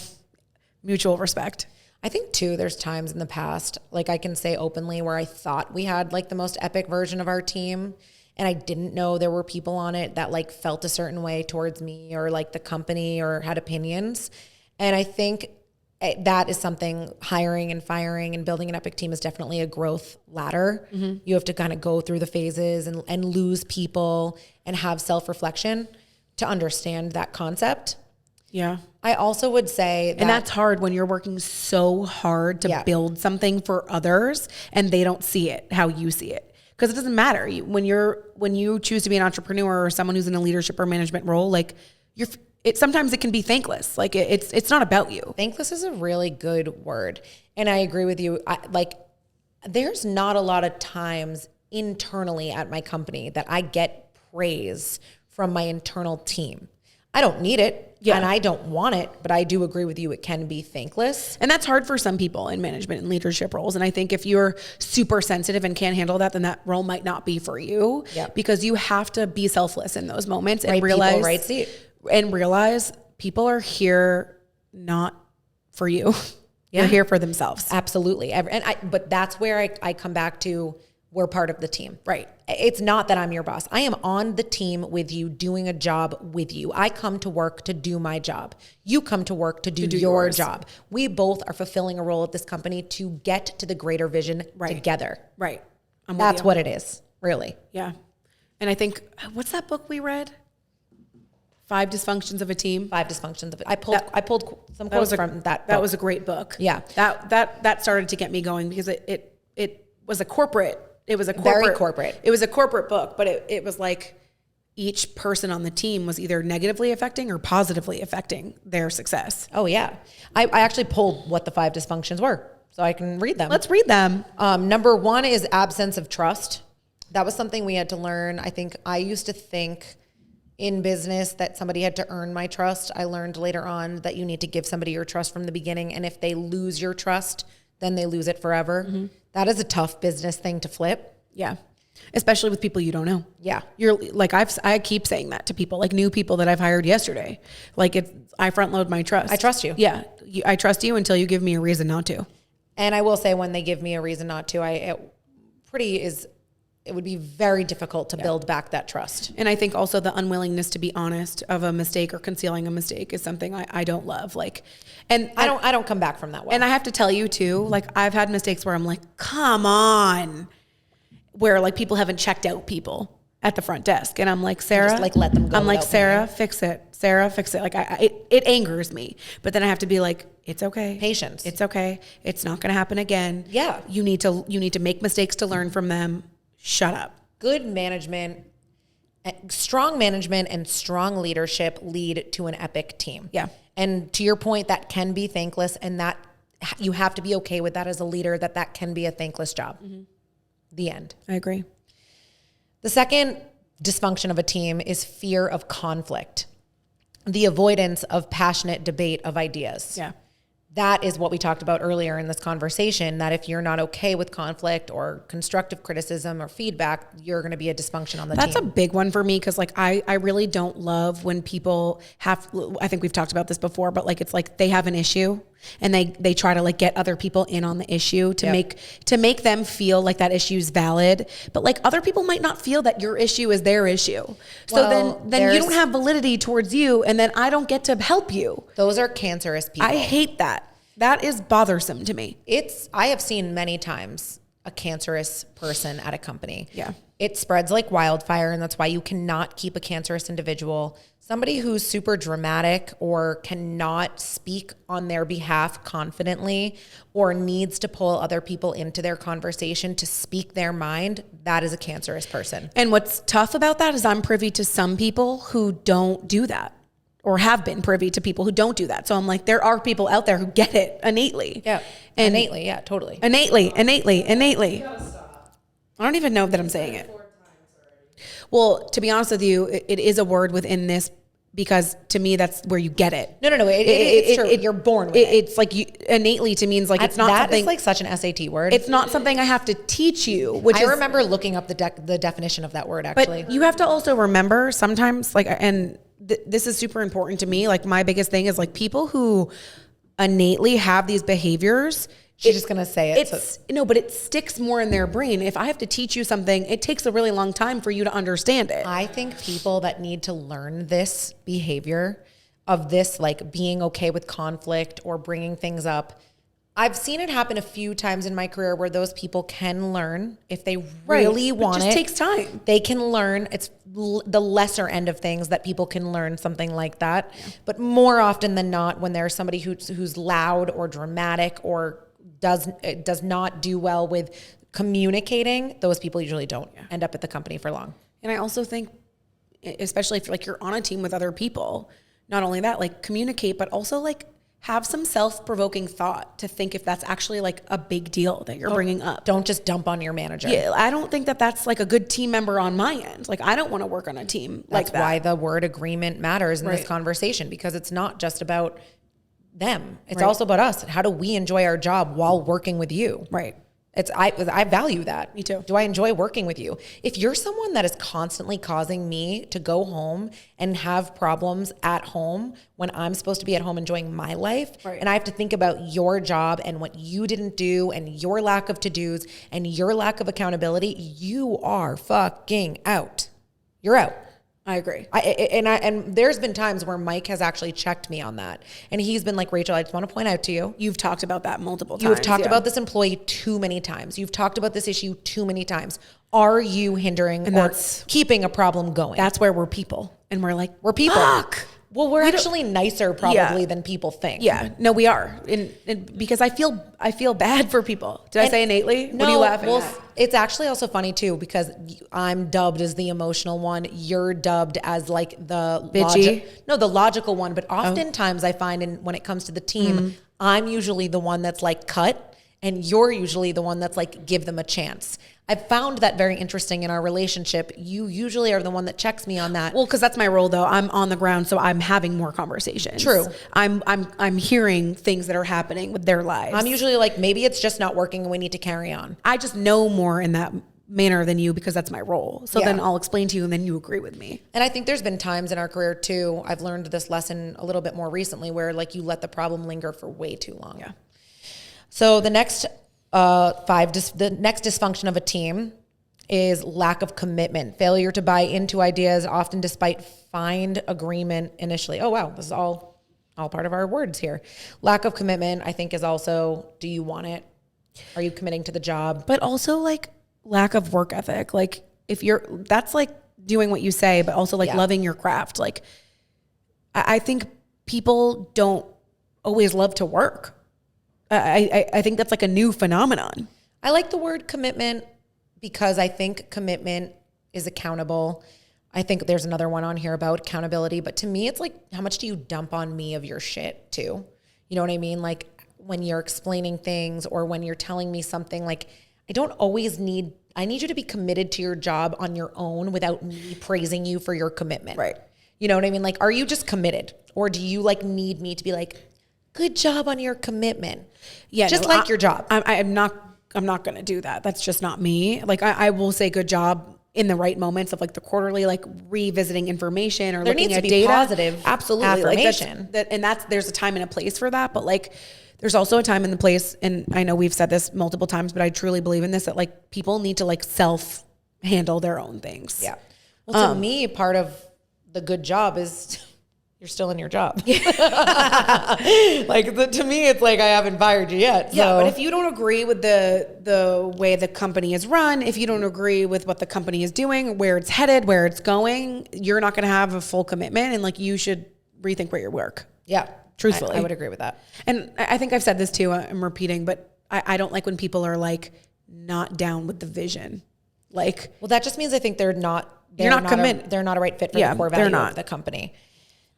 mutual respect. I think too, there's times in the past, like I can say openly, where I thought we had like the most epic version of our team, and I didn't know there were people on it that like felt a certain way towards me or like the company or had opinions. And I think that is something, hiring and firing and building an epic team is definitely a growth ladder. Mm-hmm. You have to kind of go through the phases and lose people and have self-reflection to understand that concept. Yeah. I also would say that, and that's hard when you're working so hard to build something for others and they don't see it how you see it. Because it doesn't matter when you choose to be an entrepreneur or someone who's in a leadership or management role, like sometimes it can be thankless. Like it's not about you. Thankless is a really good word. And I agree with you. There's not a lot of times internally at my company that I get praise from my internal team. I don't need it and I don't want it, but I do agree with you. It can be thankless. And that's hard for some people in management and leadership roles. And I think if you're super sensitive and can't handle that, then that role might not be for you because you have to be selfless in those moments and realize people are here not for you. They're here for themselves. Absolutely. But that's where I come back to, we're part of the team. Right. It's not that I'm your boss. I am on the team with you, doing a job with you. I come to work to do my job. You come to work to do your job. We both are fulfilling a role at this company to get to the greater vision together. Right. That's what it is, really. Yeah. And I think, what's that book we read? 5 Dysfunctions of a Team. 5 Dysfunctions of it. I pulled some quotes from that book. That was a great book. Yeah. That started to get me going because it was a corporate. It was a very corporate. It was a corporate book, but it was like each person on the team was either negatively affecting or positively affecting their success. Oh yeah. I actually pulled what the 5 dysfunctions were so I can read them. Let's read them. Number 1 is absence of trust. That was something we had to learn. I think I used to think in business that somebody had to earn my trust. I learned later on that you need to give somebody your trust from the beginning. And if they lose your trust, then they lose it forever. Mm-hmm. That is a tough business thing to flip. Yeah. Especially with people you don't know. Yeah. You're like, I keep saying that to people, like new people that I've hired yesterday. Like I front load my trust. I trust you. Yeah. I trust you until you give me a reason not to. And I will say when they give me a reason not to, it would be very difficult to build back that trust. And I think also the unwillingness to be honest of a mistake or concealing a mistake is something I don't love. Like, and I don't come back from that well. And I have to tell you too, like I've had mistakes where I'm like, come on, where like people haven't checked out people at the front desk. And I'm like, Sarah, just like let them go. I'm like, Sarah, fix it. Sarah, fix it. Like it angers me, but then I have to be like, it's okay. Patience. It's okay. It's not going to happen again. Yeah. You need to make mistakes to learn from them. Shut up. Good management, strong management and strong leadership lead to an epic team. Yeah. And to your point, that can be thankless, and that you have to be okay with that as a leader, that can be a thankless job. Mm-hmm. The end. I agree. The second dysfunction of a team is fear of conflict, the avoidance of passionate debate of ideas. Yeah. that is what we talked about earlier in this conversation, that if you're not okay with conflict or constructive criticism or feedback, you're going to be a dysfunction on the team. That's a big one for me because like I really don't love when people have, I think we've talked about this before, but like it's like they have an issue and they try to like get other people in on the issue to make them feel like that issue is valid, but like other people might not feel that your issue is their issue. So then you don't have validity towards you, and then I don't get to help you. Those are cancerous people. I hate that. That is bothersome to me. I have seen many times a cancerous person at a company. Yeah. It spreads like wildfire, and that's why you cannot keep a cancerous individual. Somebody who's super dramatic or cannot speak on their behalf confidently or needs to pull other people into their conversation to speak their mind, that is a cancerous person. And what's tough about that is I'm privy to some people who don't do that, or have been privy to people who don't do that. So I'm like, there are people out there who get it innately. Yeah. And innately. Yeah, totally. Innately. I don't even know that I'm saying it. Well, to be honest with you, it is a word within this because to me, that's where you get it. No. It's true. You're born with it. It's like innately to me, it's like, it's not that something. Is like such an SAT word. It's not something I have to teach you, which I remember looking up the definition of that word actually. But you have to also remember sometimes like, and this is super important to me. Like my biggest thing is like people who innately have these behaviors. She's just going to say it. No, but it sticks more in their brain. If I have to teach you something, it takes a really long time for you to understand it. I think people that need to learn this behavior of this, like being okay with conflict or bringing things up, I've seen it happen a few times in my career where those people can learn if they really want it. It just takes time. They can learn. It's the lesser end of things that people can learn something like that. Yeah. But more often than not, when there's somebody who's loud or dramatic or does not do well with communicating, those people usually don't end up at the company for long. And I also think, especially if like you're on a team with other people, not only that, like communicate, but also like have some self-provoking thought to think if that's actually like a big deal that you're bringing up. Don't just dump on your manager. Yeah, I don't think that that's like a good team member on my end. Like I don't want to work on a team like that. That's why the word agreement matters in this conversation, because it's not just about them. It's also about us. How do we enjoy our job while working with you? Right. I value that. Me too. Do I enjoy working with you? If you're someone that is constantly causing me to go home and have problems at home when I'm supposed to be at home enjoying my life, and I have to think about your job and what you didn't do and your lack of to-dos and your lack of accountability, you are fucking out. You're out. I agree. And there's been times where Mike has actually checked me on that. And he's been like, Rachel, I just want to point out to you. You've talked about that multiple times. You've talked about this employee too many times. You've talked about this issue too many times. Are you hindering or keeping a problem going? That's where we're people. And we're like, we're people. Fuck. Well, we're actually nicer probably than people think. Yeah, no, we are. And because I feel bad for people. Did I say innately? No, what are you laughing at? It's actually also funny too, because I'm dubbed as the emotional one. You're dubbed as like the bitchy. The logical one. But oftentimes I find when it comes to the team, I'm usually the one that's like cut, and you're usually the one that's like give them a chance. I've found that very interesting in our relationship. You usually are the one that checks me on that. Well, because that's my role, though. I'm on the ground, so I'm having more conversations. True. I'm hearing things that are happening with their lives. I'm usually like, maybe it's just not working and we need to carry on. I just know more in that manner than you because that's my role. So then I'll explain to you and then you agree with me. And I think there's been times in our career too, I've learned this lesson a little bit more recently, where like you let the problem linger for way too long. Yeah. So the next the next dysfunction of a team is lack of commitment, failure to buy into ideas, often despite find agreement initially. Oh, wow. This is all part of our words here. Lack of commitment, I think, is also, do you want it? Are you committing to the job? But also like lack of work ethic. Like that's like doing what you say, but also like loving your craft. Like I think people don't always love to work. I think that's like a new phenomenon. I like the word commitment because I think commitment is accountable. I think there's another one on here about accountability, but to me, it's like, how much do you dump on me of your shit too? You know what I mean? Like when you're explaining things or when you're telling me something, like I need you to be committed to your job on your own without me praising you for your commitment. Right. You know what I mean? Like, are you just committed, or do you like need me to be like, good job on your commitment. Yeah. Just like your job. I'm not going to do that. That's just not me. Like I will say good job in the right moments of like the quarterly, like revisiting information or looking at data. Positive absolutely affirmation. Like there's a time and a place for that. But like, there's also a time and the place. And I know we've said this multiple times, but I truly believe in this, that like people need to like self handle their own things. Yeah. Well, to me, part of the good job is you're still in your job. To me, it's like I haven't fired you yet. So. Yeah, but if you don't agree with the way the company is run, if you don't agree with what the company is doing, where it's headed, where it's going, you're not going to have a full commitment, and like you should rethink where you work. Yeah, truthfully, I would agree with that. And I think I've said this too. I'm repeating, but I don't like when people are like not down with the vision. Like, well, that just means I think they're not committed. They're not a right fit for the core value of the company.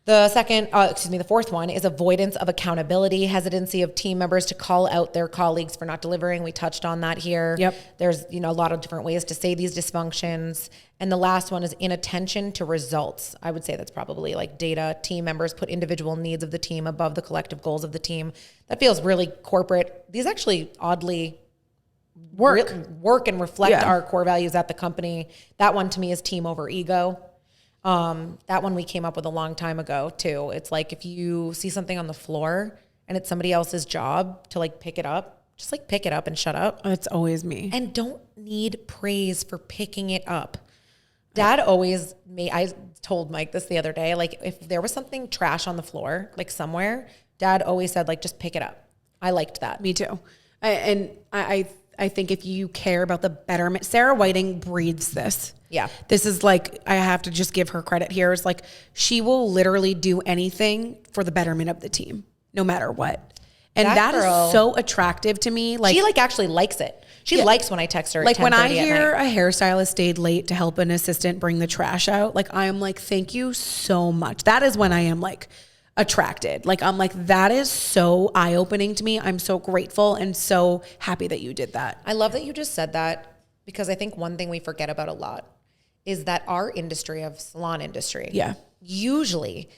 The fourth one is avoidance of accountability, hesitancy of team members to call out their colleagues for not delivering. We touched on that here. Yep. There's, a lot of different ways to say these dysfunctions. And the last one is inattention to results. I would say that's probably like data. Team members put individual needs of the team above the collective goals of the team. That feels really corporate. These actually oddly work and reflect our core values at the company. That one to me is team over ego. That one we came up with a long time ago too. It's like if you see something on the floor and it's somebody else's job to like pick it up, just like pick it up and shut up. It's always me. And don't need praise for picking it up. Dad always I told Mike this the other day, like if there was something trash on the floor, like somewhere, Dad always said like, just pick it up. I liked that. Me too. I think if you care about the betterment, Sarah Whiting breathes this. Yeah. This is like, I have to just give her credit here. It's like, she will literally do anything for the betterment of the team, no matter what. And that is so attractive to me. Like, she like actually likes it. She likes when I text her. Like when I hear a hairstylist stayed late to help an assistant bring the trash out, like I am like, thank you so much. That is when I am like attracted. Like, I'm like, that is so eye-opening to me. I'm so grateful and so happy that you did that. I love that you just said that, because I think one thing we forget about a lot is that our industry of salon industry usually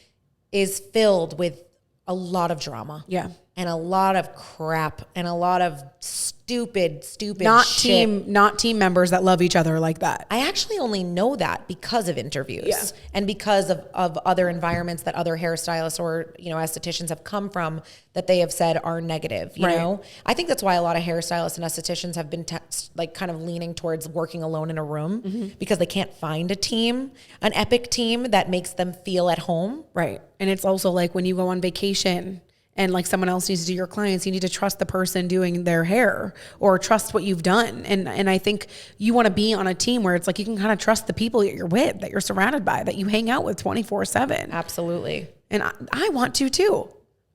is filled with a lot of drama. Yeah. And a lot of crap and a lot of stupid shit. Not team members that love each other like that. I actually only know that because of interviews and because of other environments that other hairstylists or, estheticians have come from that they have said are negative, you know? I think that's why a lot of hairstylists and estheticians have been kind of leaning towards working alone in a room because they can't find an epic team that makes them feel at home. Right. And it's also like when you go on vacation and like someone else needs to do your clients, you need to trust the person doing their hair or trust what you've done. And I think you want to be on a team where it's like you can kind of trust the people that you're with, that you're surrounded by, that you hang out with 24/7. Absolutely. And I want to too.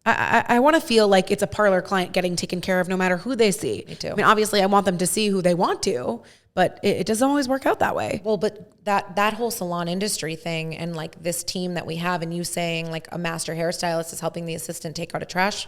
I want to feel like it's a parlor client getting taken care of no matter who they see. Me too. I mean, obviously I want them to see who they want to, but it doesn't always work out that way. Well, but that whole salon industry thing and like this team that we have and you saying like a master hairstylist is helping the assistant take out the trash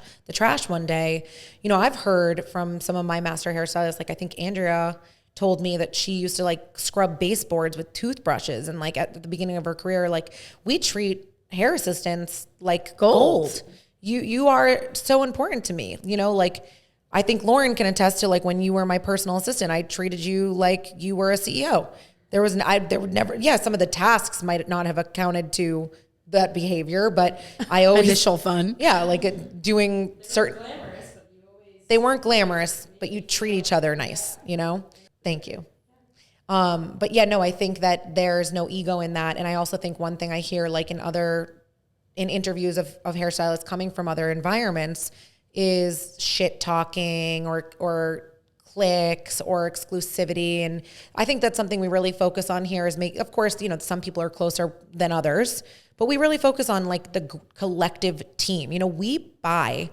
one day. I've heard from some of my master hairstylists, like I think Andrea told me that she used to like scrub baseboards with toothbrushes. And like at the beginning of her career, like we treat hair assistants like gold. You are so important to me, like I think Lauren can attest to like when you were my personal assistant, I treated you like you were a CEO. There would never, some of the tasks might not have accounted to that behavior, but I always initial fun. Yeah. Like doing certain, they weren't glamorous, but you treat each other nice, Thank you. But I think that there's no ego in that. And I also think one thing I hear like in interviews of hairstylists coming from other environments is shit talking or clicks or exclusivity. And I think that's something we really focus on here is of course, some people are closer than others, but we really focus on like the collective team. We buy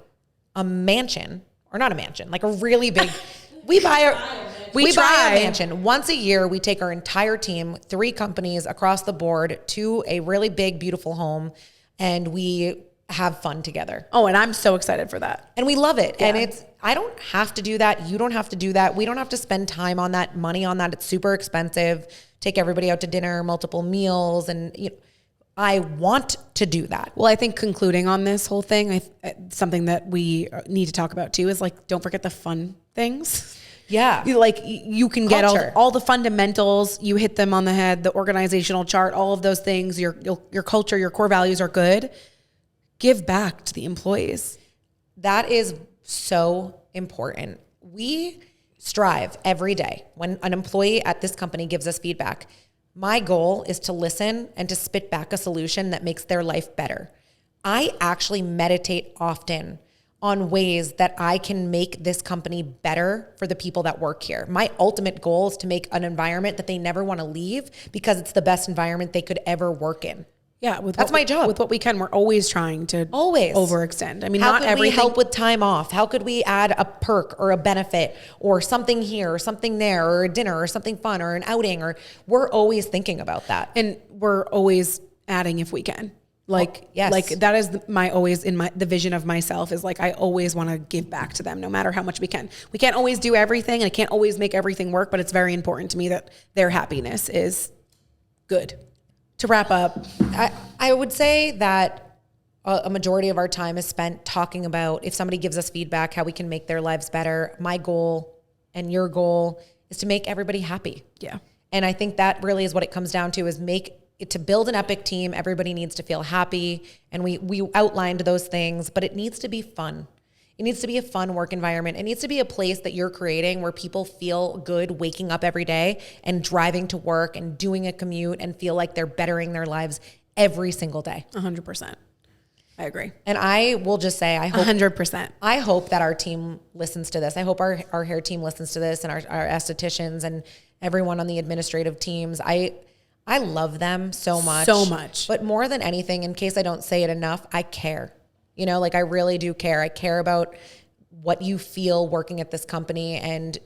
a mansion or not a mansion, like a really big, we buy a mansion once a year. We take our entire team, 3 companies across the board to a really big, beautiful home. And we have fun together. Oh, and I'm so excited for that. And we love it. Yeah. And I don't have to do that. You don't have to do that. We don't have to spend time on that, money on that. It's super expensive. Take everybody out to dinner, multiple meals. And I want to do that. Well, I think concluding on this whole thing, something that we need to talk about too is like, don't forget the fun things. Yeah. You can get all the fundamentals, you hit them on the head, the organizational chart, all of those things, your culture, your core values are good. Give back to the employees. That is so important. We strive every day when an employee at this company gives us feedback. My goal is to listen and to spit back a solution that makes their life better. I actually meditate often on ways that I can make this company better for the people that work here. My ultimate goal is to make an environment that they never want to leave because it's the best environment they could ever work in. Yeah, that's my job. With what we can, we're always trying to overextend. I mean, how not could everything. we help with time off? How could we add a perk or a benefit or something here or something there or a dinner or something fun or an outing? Or we're always thinking about that, and we're always adding if we can. Yes. Like that is the vision of myself is like, I always want to give back to them no matter how much we can. We can't always do everything and I can't always make everything work, but it's very important to me that their happiness is good. To wrap up, I would say that a majority of our time is spent talking about if somebody gives us feedback, how we can make their lives better. My goal and your goal is to make everybody happy. Yeah. And I think that really is what it comes down to is to build an epic team, everybody needs to feel happy. And we outlined those things, but it needs to be fun. It needs to be a fun work environment. It needs to be a place that you're creating where people feel good waking up every day and driving to work and doing a commute and feel like they're bettering their lives every single day. 100%. I agree. And I will just say, I hope 100%. I hope that our team listens to this. I hope our hair team listens to this and our estheticians and everyone on the administrative teams. I love them so much. So much. But more than anything, in case I don't say it enough, I care. You know, like I really do care. I care about what you feel working at this company. And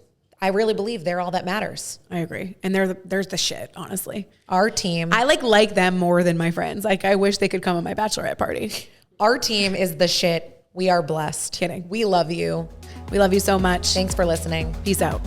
I really believe they're all that matters. I agree. And there's the shit, honestly. Our team. I like them more than my friends. Like I wish they could come at my bachelorette party. Our team is the shit. We are blessed. Kidding. We love you. We love you so much. Thanks for listening. Peace out.